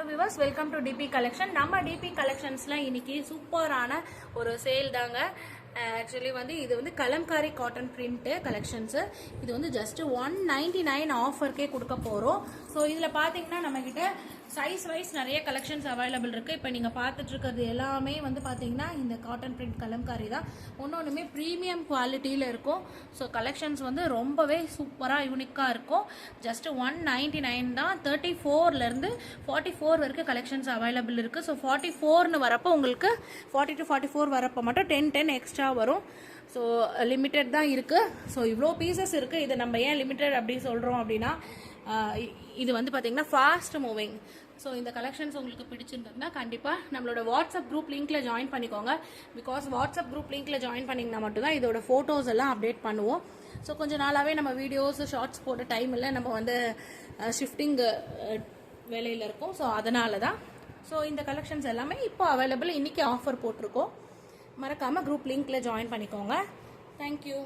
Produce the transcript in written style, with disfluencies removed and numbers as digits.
Viewers welcome to DP collection. நம்ம DP கலெக்ஷன்ஸ்ல இன்னைக்கு சூப்பரான ஒரு சேல் தாங்க. ஆக்சுவலி இது கலம்காரி காட்டன் பிரிண்ட் கலெக்ஷன்ஸ். இது ஜஸ்ட் 199 ஆஃபர்க்கே கொடுக்க போறோம். ஸோ இதில் பார்த்தீங்கன்னா நம்ம கிட்ட சைஸ் வைஸ் நிறைய கலெக்ஷன்ஸ் அவைலபிள் இருக்கு. இப்போ நீங்க பார்த்துட்டு இருக்கிறது எல்லாமே பார்த்தீங்கன்னா இந்த காட்டன் பிரிண்ட் கலம்காரி தான். ஒன்னொன்றுமே ப்ரீமியம் குவாலிட்டியில் இருக்கும். ஸோ கலெக்ஷன்ஸ் ரொம்பவே சூப்பராக யூனிக்காக இருக்கும். ஜஸ்ட் 199 தான். 34லேருந்து 44 வரைக்கும் கலெக்ஷன்ஸ் அவைலபிள் இருக்கு. ஸோ 44ன்னு வரப்போ உங்களுக்கு 40 to 44 வரப்போ மட்டும் 10 எக்ஸ்ட்ரா வரும். ஸோ லிமிட்டட் தான் இருக்கு. ஸோ இவ்வளோ பீசஸ் இருக்கு. இது நம்ம ஏன் லிமிட்டட் அப்படின்னு சொல்றோம் அப்படின்னா இது பார்த்தீங்கன்னா ஃபாஸ்ட் மூவிங். ஸோ இந்த கலெக்ஷன்ஸ் உங்களுக்கு பிடிச்சிருந்ததுன்னா கண்டிப்பாக நம்மளோட வாட்ஸ்அப் குரூப் லிங்க்ல ஜாயின் பண்ணிக்கோங்க. பிகாஸ் வாட்ஸ்அப் குரூப் லிங்க்ல ஜாயின் பண்ணிங்கன்னா மட்டும்தான் இதோட ஃபோட்டோஸ் எல்லாம் அப்டேட் பண்ணுவோம். ஸோ கொஞ்சம் நாளாகவே நம்ம வீடியோஸ் ஷார்ட்ஸ் போட்ட டைம் இல்லை, நம்ம ஷிஃப்டிங் வேலையில் இருக்கும். ஸோ அதனால தான். ஸோ இந்த கலெக்ஷன்ஸ் எல்லாமே இப்போ அவைலபிள். இன்னைக்கு ஆஃபர் போட்டிருக்கோம். மறக்காமல் குரூப் லிங்க்ல ஜாயின் பண்ணிக்கோங்க. தேங்க்யூ.